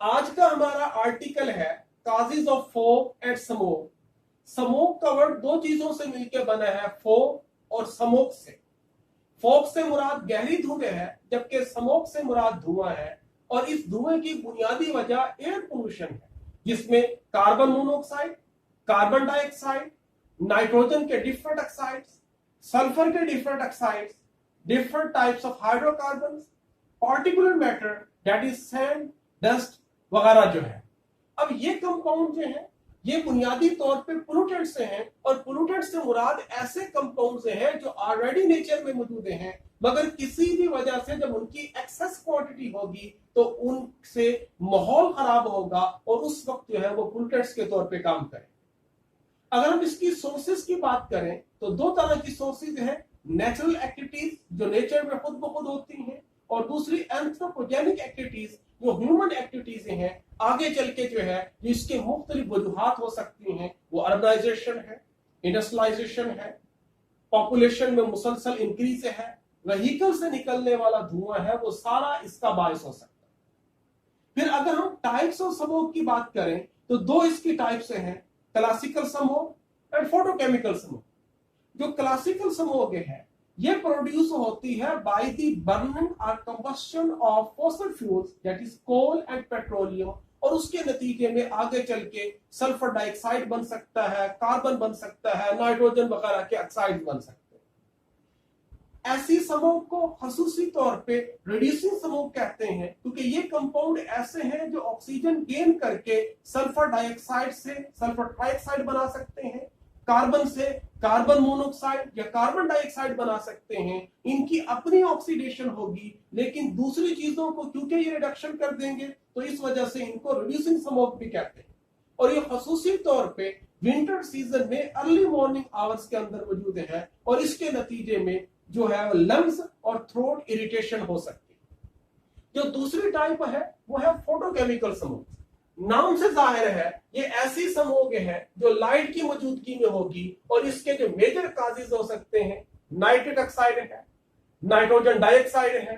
आज का हमारा आर्टिकल है causes of fog and smoke. Smoke का वर्ड दो चीजों से मिलकर बना है, फॉग और स्मोक से। फॉग से मुराद गहरी धुएं है, जबकि स्मोक से मुराद धुआं है। और इस धुएं की बुनियादी वजह एयर पोल्यूशन है, जिसमें carbon monoxide, carbon dioxide, nitrogen के डिफरेंट ऑक्साइड्स, सल्फर के different oxides, different types of hydrocarbon, particular matter that is sand, dust वगैरह जो है। अब ये कंपाउंड जो है ये बुनियादी तौर पे पोल्यूटेंट से हैं, और पोल्यूटेंट से मुराद ऐसे कंपाउंड से हैं जो ऑलरेडी नेचर में मौजूद हैं, मगर किसी भी वजह से जब उनकी एक्सेस क्वांटिटी होगी तो उनसे माहौल खराब होगा और उस वक्त जो है वो पोल्यूटेंट्स के तौर पे काम करें। अगर हम इसकी सोर्सेज की बात करें तो दो तरह की सोर्सेज हैं, नेचुरल एक्टिविटीज जो नेचर में खुद ब खुद होती हैं, और दूसरी एंथ्रोपोजेनिक एक्टिविटीज जो ह्यूमन एक्टिविटीज हैं। आगे चल के जो है जो इसके मुख्तलिफ वजूहात हो सकती हैं, वो अर्बनाइजेशन है, इंडस्ट्रियलाइजेशन है, पॉपुलेशन में मुसलसल इंक्रीज है, व्हीकल से निकलने वाला धुआं है, वो सारा इसका बायस हो सकता है। फिर अगर हम टाइप्स ऑफ स्मोक की बात करें तो दो इसकी टाइप्स हैं, classical smoke and photochemical smoke. जो क्लासिकल स्मोक है ये प्रोड्यूस होती है बाय द बर्निंग और combustion of fossil fuels that is coal and petroleum, और उसके नतीजे में आगे चल के सल्फर डाइऑक्साइड बन सकता है, कार्बन बन सकता है, नाइट्रोजन वगैरह के ऑक्साइड बन सकते हैं। ऐसी स्मोक को खसूसी तौर पे रिड्यूसिंग स्मोक कहते हैं, क्योंकि ये कंपाउंड ऐसे हैं जो ऑक्सीजन गेन करके सल्फर डाइऑक्साइड से सल्फर ट्राइऑक्साइड बना सकते हैं, कार्बन से कार्बन मोनोऑक्साइड या कार्बन डाइऑक्साइड बना सकते हैं। इनकी अपनी ऑक्सीडेशन होगी, लेकिन दूसरी चीजों को क्योंकि ये रिडक्शन कर देंगे तो इस वजह से इनको रिड्यूसिंग स्मोक भी कहते हैं। और ये खसूसी तौर पे विंटर सीजन में अर्ली मॉर्निंग आवर्स के अंदर मौजूद है, और इसके नतीजे में जो है लंग्स और थ्रोट इरिटेशन हो सकती है। जो दूसरी टाइप है वो है फोटोकेमिकल स्मोक। नाम से जाहिर है ये ऐसी स्मोक है जो लाइट की मौजूदगी में होगी, और इसके जो मेजर काजेज हो सकते हैं, नाइट्रिक ऑक्साइड है, नाइट्रोजन डाइऑक्साइड है,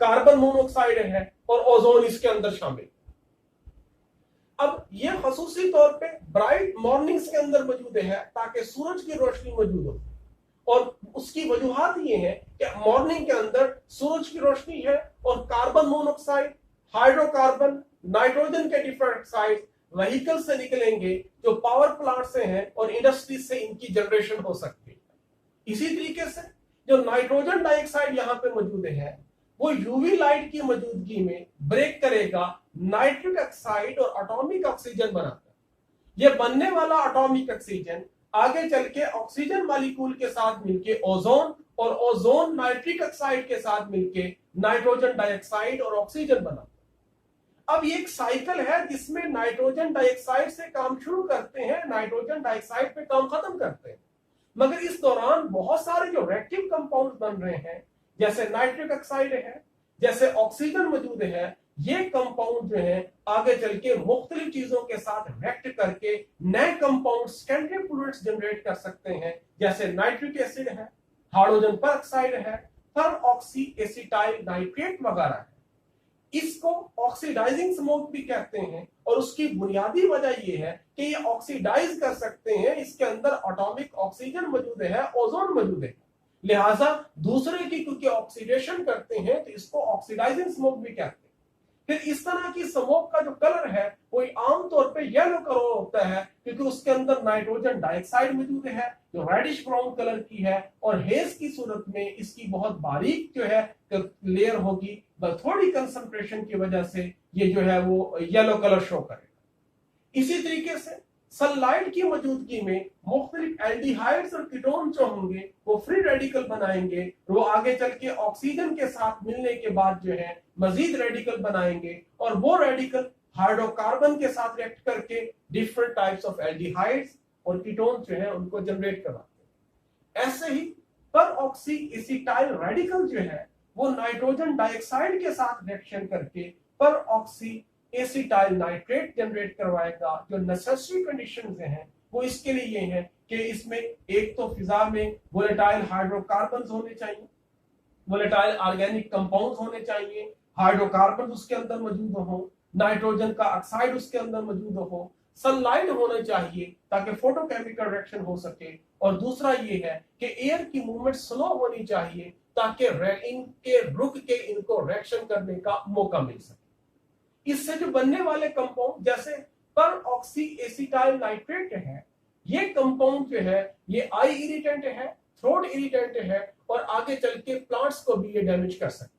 कार्बन मोनोऑक्साइड है, और ओजोन इसके अंदर शामिल। अब ये खसूसी तौर पे ब्राइट मॉर्निंग्स के अंदर मौजूद है ताकि सूरज की रोशनी मौजूद हो, और उसकी वजूहात ये है कि मॉर्निंग के अंदर सूरज की रोशनी है और कार्बन मोनोऑक्साइड, हाइड्रोकार्बन, नाइट्रोजन के डिफरेंट ऑक्साइड व्हीकल से निकलेंगे जो पावर प्लांट से हैं, और इंडस्ट्री से इनकी जनरेशन हो सकती है। इसी तरीके से जो नाइट्रोजन डाइऑक्साइड यहाँ पे मौजूद है वो यूवी लाइट की मौजूदगी में ब्रेक करेगा नाइट्रिक ऑक्साइड और एटॉमिक ऑक्सीजन बनाकर। ये बनने वाला एटॉमिक ऑक्सीजन आगे चल के ऑक्सीजन मॉलिक्यूल के साथ मिलके ओजोन, और ओजोन नाइट्रिक ऑक्साइड के साथ मिलके नाइट्रोजन डाइऑक्साइड और ऑक्सीजन बना। अब ये एक साइकिल है जिसमें नाइट्रोजन डाइऑक्साइड से काम शुरू करते हैं, नाइट्रोजन डाइऑक्साइड पे काम खत्म करते हैं, मगर इस दौरान बहुत सारे जो रिएक्टिव कंपाउंड बन रहे हैं, जैसे नाइट्रिक ऑक्साइड है, जैसे ऑक्सीजन मौजूद है, ये कंपाउंड जो है आगे चल के मुख्तलिफ चीजों के साथ रिएक्ट करके नए कंपाउंड सेकेंडरी प्रोडक्ट्स जनरेट कर सकते हैं, जैसे नाइट्रिक एसिड है, हाइड्रोजन परऑक्साइड है, पर ऑक्सी एसिटाइल नाइट्रेट वगैरह है। इसको ऑक्सीडाइजिंग स्मोक भी कहते हैं, और उसकी बुनियादी वजह यह है कि ये ऑक्सीडाइज कर सकते हैं, इसके अंदर एटॉमिक ऑक्सीजन मौजूद है, ओजोन मौजूद है, लिहाजा दूसरे की क्योंकि ऑक्सीडेशन करते हैं तो इसको ऑक्सीडाइजिंग स्मोक भी कहते हैं। फिर इस तरह की स्मोक का जो कलर है वो आमतौर पे येलो कलर होता है, क्योंकि उसके अंदर नाइट्रोजन डाइऑक्साइड मौजूद है जो रेडिश ब्राउन कलर की है, और हेज की सूरत में इसकी बहुत बारीक जो है लेयर होगी, थोड़ी कंसंट्रेशन की वजह से ये जो है वो येलो कलर शो करेगा। इसी तरीके से सनलाइट की मौजूदगी में मुख्तलिफ एल्डिहाइड्स और कीटोन जो होंगे वो फ्री रेडिकल बनाएंगे, वो आगे चल के ऑक्सीजन के साथ मिलने के बाद जो है मजीद रेडिकल बनाएंगे, और वो रेडिकल हाइड्रोकार्बन के साथ रिएक्ट करके डिफरेंट टाइप्स ऑफ एल्डिहाइड्स और कीटोन जो है उनको जनरेट करवाते हैं। ऐसे ही पर ऑक्सी एसिटाइल रेडिकल जो है वो नाइट्रोजन डाइऑक्साइड के साथ रिएक्शन करके पर ऑक्सी एसिटाइल नाइट्रेट जनरेट करवाएगा। जो नेसेसरी कंडीशंस हैं वो इसके लिए ये हैं कि इसमें एक तो फिजा में वोलेटाइल हाइड्रोकार्बन्स होने चाहिए, वोलेटाइल ऑर्गेनिक कंपाउंड्स होने चाहिए, हाइड्रोकार्बन उसके अंदर मौजूद हो, नाइट्रोजन का ऑक्साइड उसके अंदर मौजूद हो, सनलाइट होना चाहिए ताकि फोटोकेमिकल रिएक्शन हो सके, और दूसरा ये है कि एयर की मूवमेंट स्लो होनी चाहिए ताकि इनके रुक के इनको रिएक्शन करने का मौका मिल सके। इससे जो बनने वाले कंपाउंड जैसे पर ऑक्सी एसिटाइल नाइट्रेट है, ये कंपाउंड जो है ये आई इरिटेंट है, थ्रोट इरिटेंट है, और आगे चल के प्लांट्स को भी ये डैमेज कर सकते हैं।